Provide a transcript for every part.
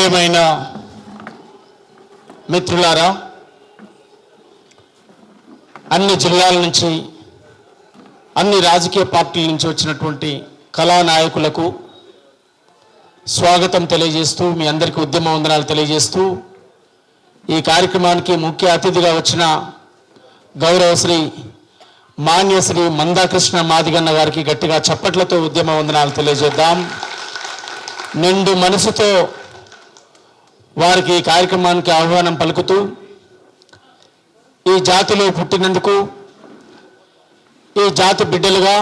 ప్రియమైన మిత్రులారా, అన్ని జిల్లాల నుంచి, అన్ని రాజకీయ పార్టీల నుంచి వచ్చినటువంటి కళానాయకులకు స్వాగతం తెలియజేస్తూ, మీ అందరికీ ఉద్యమ వందనాలు తెలియజేస్తూ, ఈ కార్యక్రమానికి ముఖ్య అతిథిగా వచ్చిన గౌరవశ్రీ మాన్యశ్రీ మందాకృష్ణ మాదిగన్న గారికి గట్టిగా చప్పట్లతో ఉద్యమ వందనాలు తెలియజేద్దాం. నిండు మనసుతో వారికి ఈ కార్యక్రమానికి ఆహ్వానం పలుకుతూ, ఈ జాతిలో పుట్టినందుకు, ఈ జాతి బిడ్డలుగా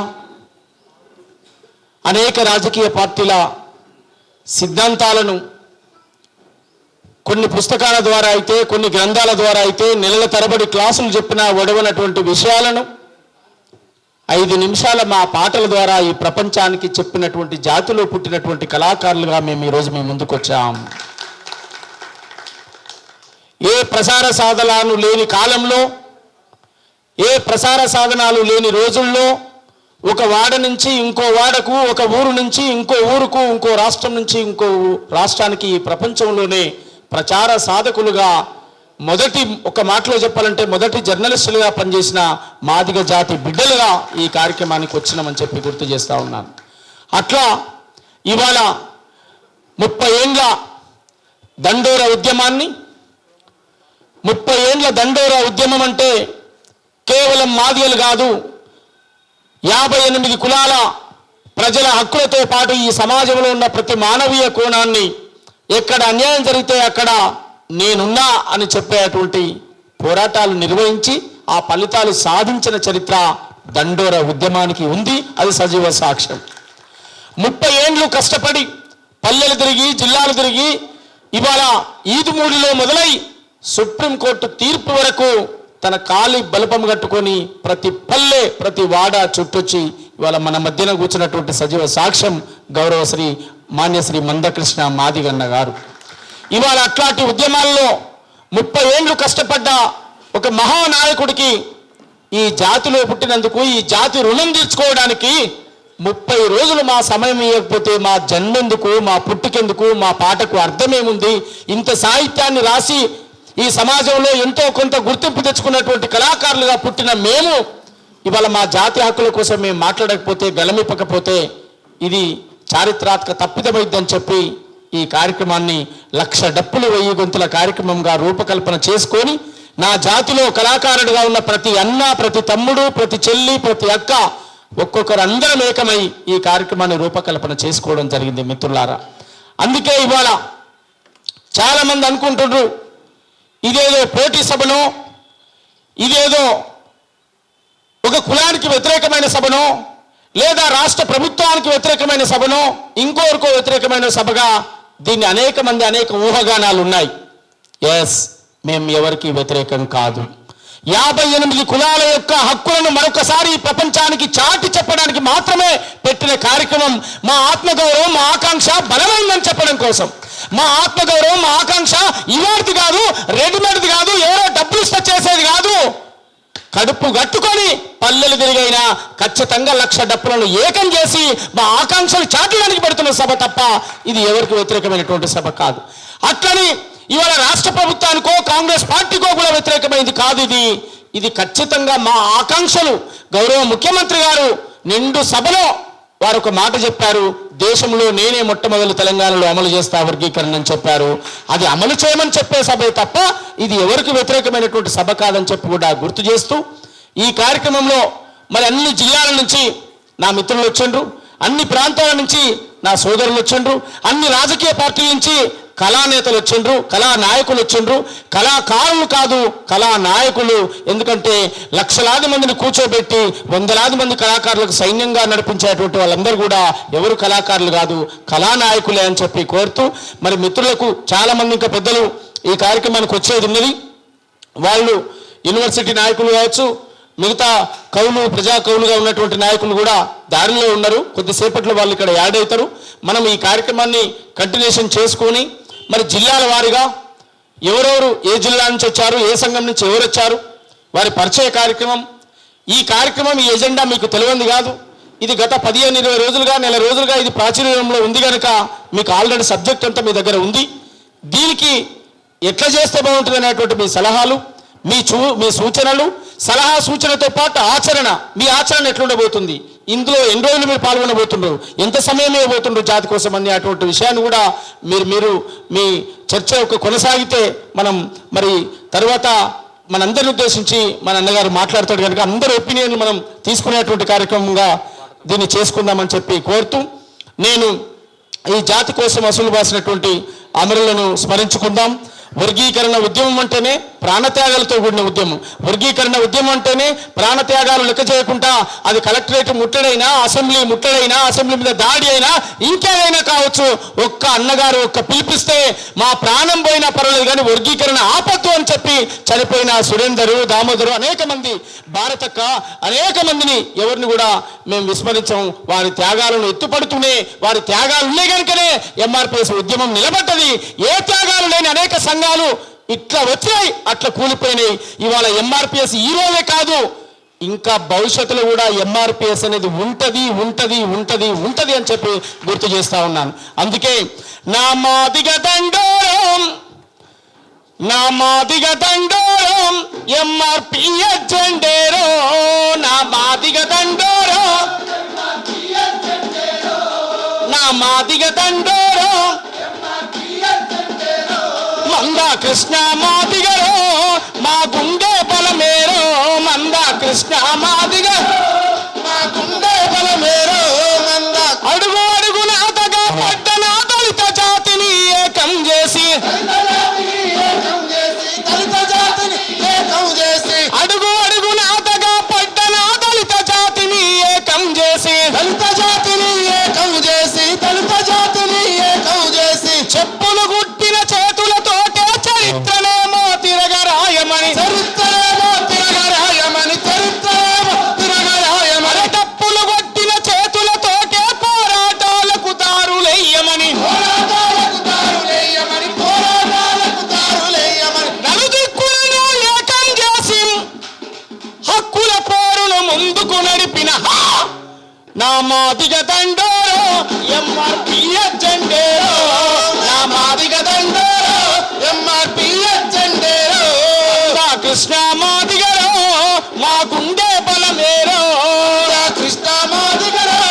అనేక రాజకీయ పార్టీల సిద్ధాంతాలను కొన్ని పుస్తకాల ద్వారా అయితే, కొన్ని గ్రంథాల ద్వారా అయితే, నెలల తరబడి క్లాసులు చెప్పినా ఒడవనటువంటి విషయాలను 5 నిమిషాల మా పాటల ద్వారా ఈ ప్రపంచానికి చెప్పినటువంటి జాతిలో పుట్టినటువంటి కళాకారులుగా మేము ఈరోజు మీ ముందుకు వచ్చాం. ఏ ప్రసార సాధనాలు లేని కాలంలో, ఏ ప్రసార సాధనాలు లేని రోజుల్లో ఒక వాడ నుంచి ఇంకో వాడకు, ఒక ఊరు నుంచి ఇంకో ఊరుకు, ఇంకో రాష్ట్రం నుంచి ఇంకో రాష్ట్రానికి ఈ ప్రపంచంలోనే ప్రచార సాధకులుగా ఒక మాటలో చెప్పాలంటే మొదటి జర్నలిస్టులుగా పనిచేసిన మాదిగ జాతి బిడ్డలుగా ఈ కార్యక్రమానికి వచ్చినామని చెప్పి గుర్తు చేస్తూ ఉన్నాను. అట్లా ఇవాళ 30 ఏండ్ల దండోర ఉద్యమాన్ని, 30 ఏండ్ల దండోర ఉద్యమం అంటే కేవలం మాదిగలు కాదు, 58 కులాల ప్రజల హక్కులతో పాటు ఈ సమాజంలో ఉన్న ప్రతి మానవీయ కోణాన్ని, ఎక్కడ అన్యాయం జరిగితే అక్కడ నేనున్నా అని చెప్పేటువంటి పోరాటాలు నిర్వహించి ఆ ఫలితాలు సాధించిన చరిత్ర దండోర ఉద్యమానికి ఉంది. అది సజీవ సాక్ష్యం. 30 ఏండ్లు కష్టపడి పల్లెలు తిరిగి, జిల్లాలు తిరిగి, ఇవాళ ఈదుమూడిలో మొదలై సుప్రీంకోర్టు తీర్పు వరకు తన కాలి బలపం కట్టుకొని ప్రతి పల్లె, ప్రతి వాడ చుట్టొచ్చి ఇవాళ మన మధ్యన కూర్చున్నటువంటి సజీవ సాక్ష్యం గౌరవశ్రీ మాన్యశ్రీ మందకృష్ణ మాదిగన్న గారు. ఇవాళ అట్లాంటి ఉద్యమాల్లో 30 ఏండ్లు కష్టపడ్డ ఒక మహానాయకుడికి ఈ జాతిలో పుట్టినందుకు, ఈ జాతి రుణం తీర్చుకోవడానికి 30 రోజులు మా సమయం ఇవ్వకపోతే మా జన్మెందుకు, మా పుట్టుకెందుకు, మా పాటకు అర్థమేముంది? ఇంత సాహిత్యాన్ని రాసి ఈ సమాజంలో ఎంతో కొంత గుర్తింపు తెచ్చుకున్నటువంటి కళాకారులుగా పుట్టిన మేము ఇవాళ మా జాతి హక్కుల కోసం మేము మాట్లాడకపోతే, గలమిప్పకపోతే ఇది చారిత్రాత్మక తప్పిదమైద్దని చెప్పి ఈ కార్యక్రమాన్ని 1,00,000 డప్పులు 1000 గొంతుల కార్యక్రమంగా రూపకల్పన చేసుకొని, నా జాతిలో కళాకారుడిగా ఉన్న ప్రతి అన్న, ప్రతి తమ్ముడు, ప్రతి చెల్లి, ప్రతి అక్క ఒక్కొక్కరు అందరం ఏకమై ఈ కార్యక్రమాన్ని రూపకల్పన చేసుకోవడం జరిగింది మిత్రులారా. అందుకే ఇవాళ చాలామంది అనుకుంటున్నారు ఇదేదో పోటీ సభనో, ఇదేదో ఒక కులానికి వ్యతిరేకమైన సభనో, లేదా రాష్ట్ర ప్రభుత్వానికి వ్యతిరేకమైన సభనో, ఇంకోరికో వ్యతిరేకమైన సభగా దీన్ని అనేక మంది అనేక ఊహాగానాలు ఉన్నాయి. ఎస్, మేము ఎవరికి వ్యతిరేకం కాదు. 58 కులాల యొక్క హక్కులను మరొకసారి ప్రపంచానికి చాటి చెప్పడానికి మాత్రమే పెట్టిన కార్యక్రమం. మా ఆత్మగౌరవం, మా ఆకాంక్ష బలమైందని చెప్పడం కోసం. మా ఆత్మగౌరవం, మా ఆకాంక్ష ఇవాటిది కాదు, రెడీమేడ్ది కాదు, ఎవరో డబ్బులు ఇష్ట చేసేది కాదు. కడుపు గట్టుకొని పల్లెలు తిరిగైనా ఖచ్చితంగా 1,00,000 డప్పులను ఏకం చేసి మా ఆకాంక్షలు చాటడానికి పెడుతున్న సభ తప్ప ఇది ఎవరికి వ్యతిరేకమైనటువంటి సభ కాదు. అట్లని ఇవాళ రాష్ట్ర ప్రభుత్వానికో, కాంగ్రెస్ పార్టీకో కూడా వ్యతిరేకమైంది కాదు. ఇది ఖచ్చితంగా మా ఆకాంక్షలు. గౌరవ ముఖ్యమంత్రి గారు నిండు సభలో వారు ఒక మాట చెప్పారు, దేశంలో నేనే మొట్టమొదటి తెలంగాణలో అమలు చేస్తా వర్గీకరణ అని చెప్పారు. అది అమలు చేయమని చెప్పే సభే తప్ప ఇది ఎవరికి వ్యతిరేకమైనటువంటి సభ కాదని చెప్పి కూడా గుర్తు చేస్తూ, ఈ కార్యక్రమంలో మరి అన్ని జిల్లాల నుంచి నా మిత్రులు వచ్చిండ్రు, అన్ని ప్రాంతాల నుంచి నా సోదరులు వచ్చిండ్రు, అన్ని రాజకీయ పార్టీల నుంచి కళానేతలు వచ్చిండ్రు, కళానాయకులు వచ్చిండ్రు. కళాకారులు కాదు, కళానాయకులు. ఎందుకంటే లక్షలాది మందిని కూర్చోబెట్టి వందలాది మంది కళాకారులకు సైన్యంగా నడిపించేటువంటి వాళ్ళందరూ కూడా ఎవరు కళాకారులు కాదు, కళానాయకులే అని చెప్పి కోరుతూ, మరి మిత్రులకు చాలామంది ఇంకా పెద్దలు ఈ కార్యక్రమానికి వచ్చేది ఉన్నది. వాళ్ళు యూనివర్సిటీ నాయకులు కావచ్చు, మిగతా కవులు, ప్రజా కవులుగా ఉన్నటువంటి నాయకులు కూడా దారిలో ఉన్నారు. కొద్దిసేపట్లో వాళ్ళు ఇక్కడ యాడ్ అవుతారు. మనం ఈ కార్యక్రమాన్ని కంటిన్యూషన్ చేసుకొని మరి జిల్లాల వారీగా ఎవరెవరు ఏ జిల్లా నుంచి వచ్చారు, ఏ సంఘం నుంచి ఎవరు వచ్చారు, వారి పరిచయ కార్యక్రమం. ఈ కార్యక్రమం, ఈ ఎజెండా మీకు తెలియంది కాదు. ఇది గత 15-20 రోజులుగా, నెల రోజులుగా ఇది ప్రాచుర్యంలో ఉంది కనుక మీకు ఆల్రెడీ సబ్జెక్ట్ అంతా మీ దగ్గర ఉంది. దీనికి ఎట్లా చేస్తే బాగుంటుంది అనేటువంటి మీ సలహాలు, మీ సూచనలు, సలహా సూచనతో పాటు ఆచరణ, మీ ఆచరణ ఎట్లుండబోతుంది, ఇందులో ఎన్ని రోజులు మీరు పాల్గొనబోతున్నారు, ఎంత సమయం ఇవ్వబోతున్నారు జాతి కోసం అనే అటువంటి విషయాన్ని కూడా మీరు మీ చర్చ కొనసాగితే మనం మరి తర్వాత మనందరిని ఉద్దేశించి మన అన్నగారు మాట్లాడతాడు కనుక అందరి ఒపీనియన్ మనం తీసుకునేటువంటి కార్యక్రమంగా దీన్ని చేసుకుందామని చెప్పి కోరుతూ, నేను ఈ జాతి కోసం అసలు బాసినటువంటి అమరులను స్మరించుకుందాం. వర్గీకరణ ఉద్యమం అంటేనే ప్రాణత్యాగాలతో కూడిన ఉద్యమం. వర్గీకరణ ఉద్యమం అంటేనే ప్రాణత్యాగాలు లెక్క చేయకుండా అది కలెక్టరేట్ ముట్టడైనా, అసెంబ్లీ ముట్టడైనా, అసెంబ్లీ మీద దాడి అయినా, ఇంకేదైనా కావచ్చు, ఒక్క అన్నగారు ఒక్క పిలిపిస్తే మా ప్రాణం పోయినా పర్వాలేదు కానీ వర్గీకరణ ఆపద్దు అని చెప్పి చనిపోయిన సురేందరు, దామోదరు, అనేక మంది, భారతక్క, అనేక మందిని ఎవరిని కూడా మేము విస్మరించాం. వారి త్యాగాలను ఎత్తుపడుతూనే, వారి త్యాగాలు ఉన్నాయి కనుకనే ఎంఆర్పిఎస్ ఉద్యమం నిలబడ్డది. ఏ త్యాగాలు లేని అనేక సంఘాలు ఇట్లా వచ్చాయి, అట్లా కూలిపోయినాయి. ఇవాళ ఎంఆర్పిఎస్ ఈ రోజే కాదు, ఇంకా భవిష్యత్తులో కూడా ఎంఆర్పిఎస్ అనేది ఉంటది ఉంటది ఉంటది ఉంటది అని చెప్పి గుర్తు చేస్తా ఉన్నాను. అందుకే నా మాదిగ దండోరం, నా మాదిగ దండోరం, ఎంఆర్పిఎస్ జెండేరో, నా మాదిగ దండోరం, నా మాదిగ దండోరం, మందా కృష్ణ మాదిగరో, మా గుండె బలమేరో, మందా కృష్ణ మాదిగ, మా గుండె బలమేరో, మందా. అడుగు అడుగు నాతగా పడ్డ నా దళిత జాతిని ఏకం చేసి, దళిత జాతిని ఏకం చేసి, అడుగు అడుగు నాతగా పడ్డ నా దళిత జాతిని ఏకం చేసి, దళిత జాతిని ఏకం చేసి, దళిత జాతిని ఏకం చేసి, చెప్పులు గుట్టిన చేతులతో చరిత్రనేమో తిరగరాయమని, చరిత్రనేమో తిరగరాయమని, చరిత్రనేమో తిరగరాయమని, తప్పులు కొట్టిన చేతులతోటే పోరాటాలకు దారులేయమని, పోరాటాలకు దారులేయమని, పోరాటాలకు దారులేయమని, నలుదిక్కులను ఏకం చేసి హక్కుల పోరును ముందుకు నడిపిన నా మాదిగ దండోరో, ఎంఆర్పిఎస్ జెండేరో, నా మాదిగ దండోరో, ఎంఆర్పిఎస్ జెండేరో, కృష్ణ మాదిగరో, మా గుండె బలమేరో, కృష్ణ మాదిగరో,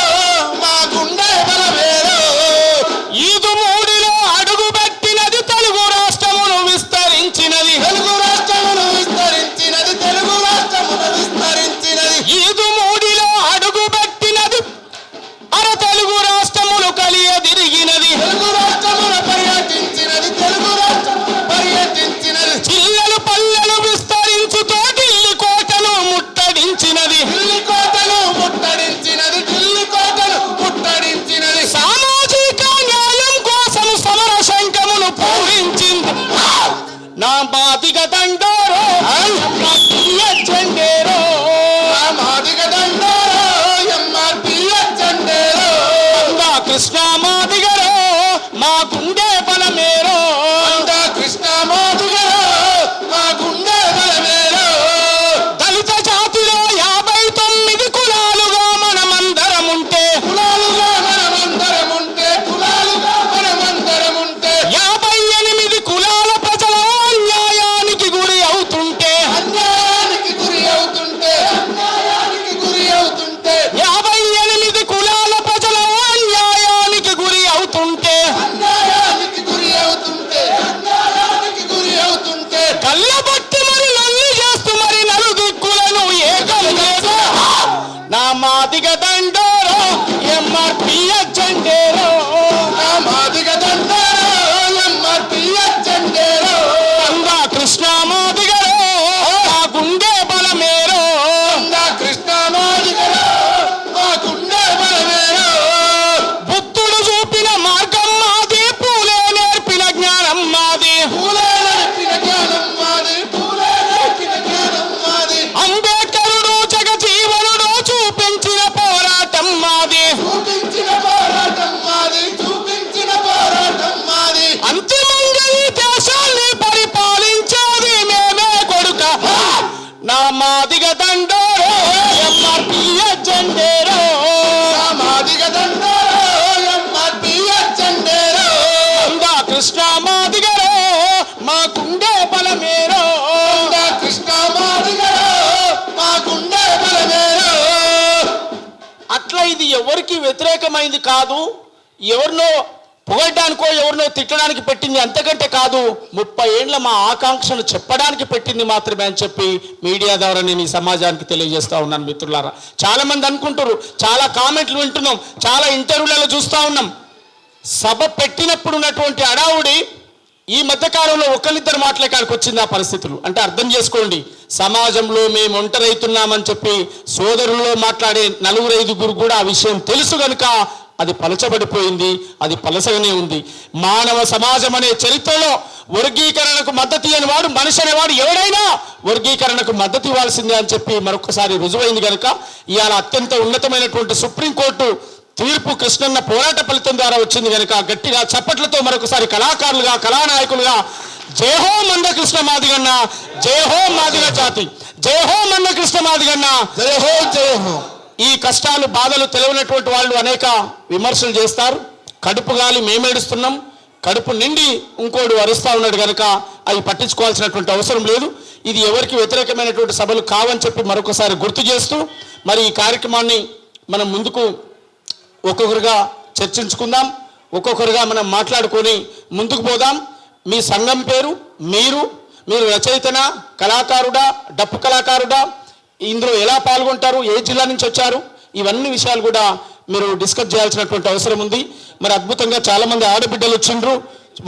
మా గుండె బలమేరో. ఈదు మూడిలో అడుగు పెట్టినది తెలుగు రాష్ట్రమును విస్తరించినది, తెలుగు రాష్ట్రమును విస్తరించినది, తెలుగు రాష్ట్రమును విస్తరించినది. ఈదు మూడిలో అడుగు పెట్టినది అర తెలుగు రాష్ట్రములు కలియదిరిగినది, తెలుగు రాష్ట్రములు పర్యటించినది, తెలుగు రాష్ట్రములు పర్యటించినది. చిల్లలు పల్లెలు విస్తరించుతో ఢిల్లీ కోటను ముట్టడించినది, ఢిల్లీ కోటను ముట్టడించినది, ఢిల్లీ కోటను ముట్టడించినది. సామాజిక న్యాయం కోసం సమర శంఖమును పూరించింది నా మాదిగ దండోరో, ఎంఆర్పిఎస్ జెండేరో, నా మాదిగ దండోరో, ఎంఆర్పిఎస్ జెండేరో, కృష్ణ మాదిగరో, మా గుండె బలమేరో, కృష్ణ మాదిగరో, మా గుండె బలమేరో. దళిత జాతిలో 59 కులాలుగా మనమందరముంటే, కులాలుగా మనమందరముంటే, కులాలుగా మనమందరముంటే, 58 కులాల ప్రజల అన్యాయానికి గురి అవుతుంటే, అన్యాయానికి గురి అవుతుంటే, అన్యాయానికి గురి అవుతుంటే, 58 కులాల ప్రజల అన్యాయానికి గురి అవుతుంటే, అన్యాయానికి గురి అవుతుంటే, అన్యాయానికి గురి అవుతుంటే, కళ్ళబట్టి మరి లొల్లి చేస్తూ మరి నలుదిక్కులను ఏకం చేసే నా మాదిగ దండోరో, ఎంఆర్పిఎస్ జెండేరో, నా మాదిగ దండోరో, ఎంఆర్పిఎస్ జెండేరో, అందా కృష్ణ మాదిగరో, మా గుండె బలమేరో, అందా కృష్ణ మాదిగరో, మా గుండె బలమేరో. బుద్ధుడు చూపిన మార్గం మాది, పూలే నేర్పిన జ్ఞానం మాది, పూలే నేర్పిన జ్ఞానం మాది, పూలే నేర్పిన జ్ఞానం మాది. అంబేద్కరుడు జగజీవనుడు చూపించిన పోరాటం మాది, చూపించిన పోరాటం మాది, చూపించిన పోరాటం మాది. అంతిమంగా ఈ దేశాన్ని పరిపాలించేది మేమే కొడుక నా మాదిగ దండోరో, ఎంఆర్పిఎస్ జెండేరో, నా మాదిగ దండోరో, ఎంఆర్పిఎస్ జెండేరో, కృష్ణ మాదిగరో, ఇది ఎవరికి వ్యతిరేకమైంది కాదు, ఎవరినో పొగడ్డానికో ఎవరినో తిట్టడానికి పెట్టింది అంతకంటే కాదు, 30 ఏళ్ల మా ఆకాంక్షను చెప్పడానికి పెట్టింది మాత్రమే అని చెప్పి మీడియా ద్వారా నేను ఈ సమాజానికి తెలియజేస్తా ఉన్నాను. మిత్రులారా, చాలా మంది అనుకుంటారు, చాలా కామెంట్లు వింటున్నాం, చాలా ఇంటర్వ్యూలలో చూస్తూ ఉన్నాం, సభ పెట్టినప్పుడు ఉన్నటువంటి అడావుడి ఈ మధ్యకాలంలో ఒకరిద్దరు మాట్లాడడానికి వచ్చింది ఆ పరిస్థితులు. అంటే అర్థం చేసుకోండి, సమాజంలో మేము ఒంటరైతున్నామని చెప్పి సోదరుల్లో మాట్లాడే 4-5 కూడా ఆ విషయం తెలుసు కనుక అది పలచబడిపోయింది, అది పలసగానే ఉంది. మానవ సమాజం అనే చరిత్రలో వర్గీకరణకు మద్దతు ఇవ్వని వాడు, మనిషి అనేవాడు ఎవడైనా వర్గీకరణకు మద్దతు ఇవ్వాల్సిందే అని చెప్పి మరొకసారి రుజువైంది కనుక ఇవాళ అత్యంత ఉన్నతమైనటువంటి సుప్రీంకోర్టు తీర్పు కృష్ణన్న పోరాట ఫలితం ద్వారా వచ్చింది కనుక గట్టిగా చప్పట్లతో మరొకసారి కళాకారులుగా, కళానాయకులుగా జై హో మందకృష్ణ మాదిగన్న, జై హో మాదిగ జాతి, జై హో మందకృష్ణ మాదిగన్న, జై హో జై హో. ఈ కష్టాలు బాధలు తెలియనటువంటి వాళ్ళు అనేక విమర్శలు చేస్తారు. కడుపు గాలి మేమేడుస్తున్నాం, కడుపు నిండి ఇంకోడు అరుస్తూ ఉన్నాడు కనుక అవి పట్టించుకోవాల్సినటువంటి అవసరం లేదు. ఇది ఎవరికి వ్యతిరేకమైనటువంటి సభలు కావని చెప్పి మరొకసారి గుర్తు చేస్తూ మరి ఈ కార్యక్రమాన్ని మనం ముందుకు ఒక్కొక్కరుగా చర్చించుకుందాం, ఒక్కొక్కరుగా మనం మాట్లాడుకొని ముందుకు పోదాం. మీ సంఘం పేరు, మీరు రచయితనా, కళాకారుడా, డప్పు కళాకారుడా, ఇందులో ఎలా పాల్గొంటారు, ఏ జిల్లా నుంచి వచ్చారు, ఇవన్నీ విషయాలు కూడా మీరు డిస్కస్ చేయాల్సినటువంటి అవసరం ఉంది. మరి అద్భుతంగా చాలామంది ఆడబిడ్డలు వచ్చిండ్రు,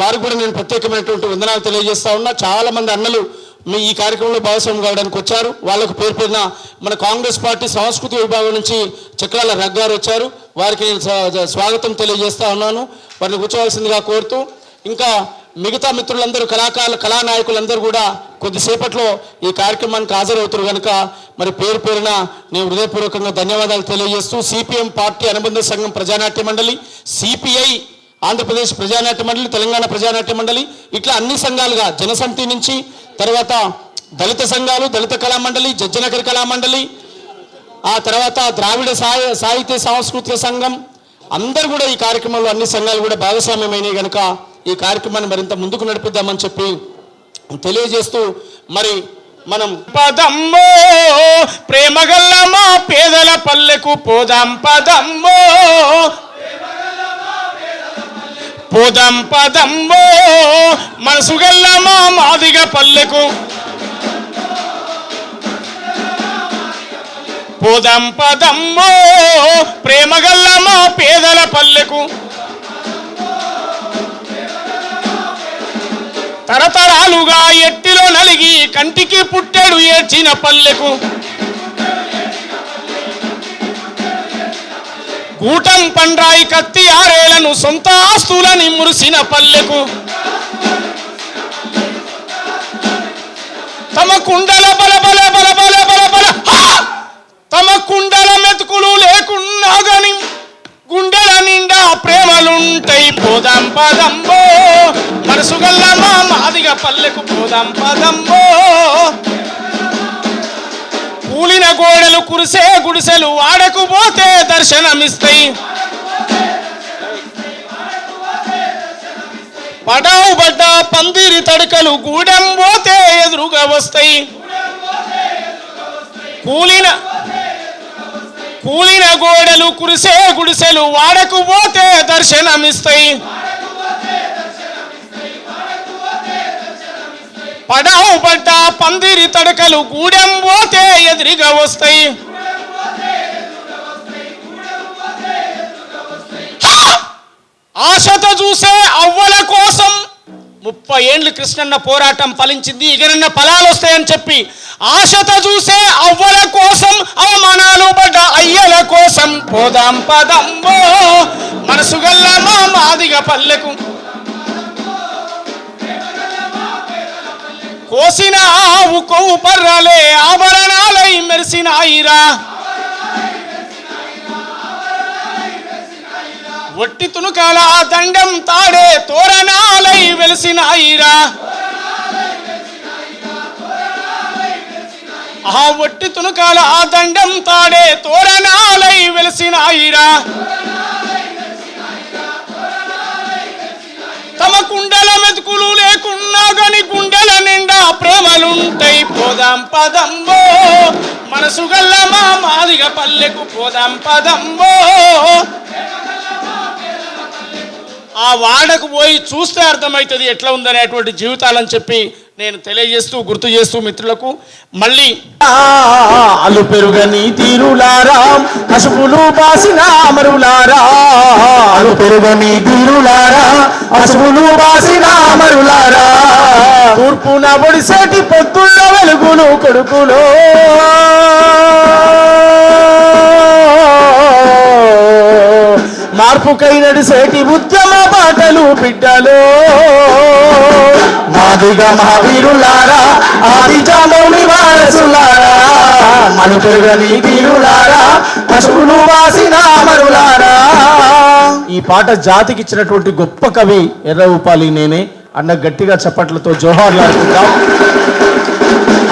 వారికి కూడా నేను ప్రత్యేకమైనటువంటి వందనాలు తెలియజేస్తా ఉన్నా. చాలామంది అన్నలు మీ ఈ కార్యక్రమంలో భాగస్వామ్యం కావడానికి వచ్చారు. వాళ్ళకు పేరు పేరున మన కాంగ్రెస్ పార్టీ సంస్కృతి విభాగం నుంచి చక్రాల రగ్గారు వచ్చారు, వారికి నేను స్వాగతం తెలియజేస్తా ఉన్నాను. వారిని కూర్చోవలసిందిగా కోరుతూ ఇంకా మిగతా మిత్రులందరూ, కళానాయకులందరూ కూడా కొద్దిసేపట్లో ఈ కార్యక్రమానికి హాజరవుతారు కనుక మరి పేరు పేరున నేను హృదయపూర్వకంగా ధన్యవాదాలు తెలియజేస్తూ సిపిఎం పార్టీ అనుబంధ సంఘం ప్రజానాట్య మండలి, సిపిఐ ఆంధ్రప్రదేశ్ ప్రజానాట్య మండలి, తెలంగాణ ప్రజానాట్య మండలి, ఇట్లా అన్ని సంఘాలుగా జనసమితి నుంచి, తర్వాత దళిత సంఘాలు, దళిత కళామండలి, జడ్జనగర్ కళామండలి, ఆ తర్వాత ద్రావిడ సాహిత్య సాంస్కృతిక సంఘం, అందరూ కూడా ఈ కార్యక్రమంలో అన్ని సంఘాలు కూడా భాగస్వామ్యమైనవి కనుక ఈ కార్యక్రమాన్ని మరింత ముందుకు నడిపిద్దామని చెప్పి తెలియజేస్తూ మరి మనం పదమ్మో ప్రేమగల్ల మా పేదల పల్లెకు పోదాం పదమ్మో, పోదాం పదమ్మో మనసుగల్ల మా మాదిగ పల్లెకు, పోదాం పదమ్మో ప్రేమగల్ల మా పేదల పల్లెకు, తరతరాలుగా ఎట్టిలో నలిగి కంటికి పుట్టెడు ఏడ్చిన పల్లెకు, గూటం పండ్రాయి కత్తి ఆరేలను సొంత ఆస్తులని మురిసిన పల్లెకు, తమ కుండల బల బల బల బల బల బల తమ కుండల మెతుకులు లేకున్నా గని గుండెల నిండా ప్రేమలుంటాయి. పోదాం పదంబో మనసుగల్ల మా మాదిగ పల్లెకు, పోదాం పదంబో. కూలిన గోడలు కురిసే గుడిసెలు వాడకుపోతే దర్శనమిస్తాయి, పడావు బడ్డ పందిరి తడకలు గూడెం పోతే ఎదురుగా వస్తాయి, కూలిన గోడలు కురిసే గుడిసెలు వాడకుపోతే దర్శనమిస్తాయి, పడావు పడ్డ పందిరి తడకలు గూడెం పోతే ఎదురుగా వస్తాయి. ఆశతో చూసే అవ్వల కోసం 30 ఏళ్ళు కృష్ణన్న పోరాటం ఫలించింది, ఇగనన్న ఫలాలు వస్తాయని చెప్పి ఆశతో చూసే అవ్వల కోసం, అవమానాలు పడ్డ అయ్యల కోసం పోదాం పదంబో మనసుగల్ల మా మాదిగ పల్లెకు, కోసిన ఆవు కొవ్వు పర్రలే ఆభరణాలై మెరిసినాయిరా, ఒట్టి తునుకాల దండం తాడే తోరణాలై వెలిసినాయిరా, ఆ ఒట్టి తునుకాల దండం తాడే తోరణాలై వెలిసినాయిరా, తమ కుండల మెతుకులు లేకున్నా గని గుండెల నిండా ప్రేమలుంటాయి. పోదాం పదంబో మనసు గల్ల మా మాదిగ పల్లెకు పోదాం పదంబో. ఆ వాడకు పోయి చూస్తే అర్థమవుతుంది ఎట్లా ఉందనేటువంటి జీవితాలని చెప్పి నేను తెలియజేస్తూ గుర్తు చేస్తూ మిత్రులకు మళ్ళీ అలు పెరుగని తీరులారా పశువులు బాసిన అమరులారా, అలు పెరుగని తీరులారా పశువులు బాసిన అమరులారా, తూర్పున ఒడిసేటి పొద్దున్న వెలుగులు కొడుకులో, మార్పుకై నడిసేటి ఉద్యమ బాటలు బిడ్డలో, మాదిగ మహావీరులారా ఆదిజామౌని వారసులారా, మను పెరుగని తీరులారా పశువులు వాసిన అమరులారా. ఈ పాట జాతికి ఇచ్చినటువంటి గొప్ప కవి ఎర్రవుపాలి నేనే అన్న గట్టిగా చప్పట్లతో జోహార్లాడుకుందాం.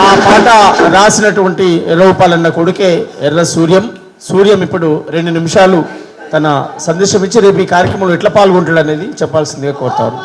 ఆ పాట రాసినటువంటి ఎర్రవుపాలి అన్న కొడుకే ఎర్ర సూర్యం. సూర్యం ఇప్పుడు 2 నిమిషాలు తన సందేశం ఇచ్చి రేపు ఈ కార్యక్రమంలో ఎట్లా పాల్గొంటాడు అనేది చెప్పాల్సిందిగా కోరుతాను.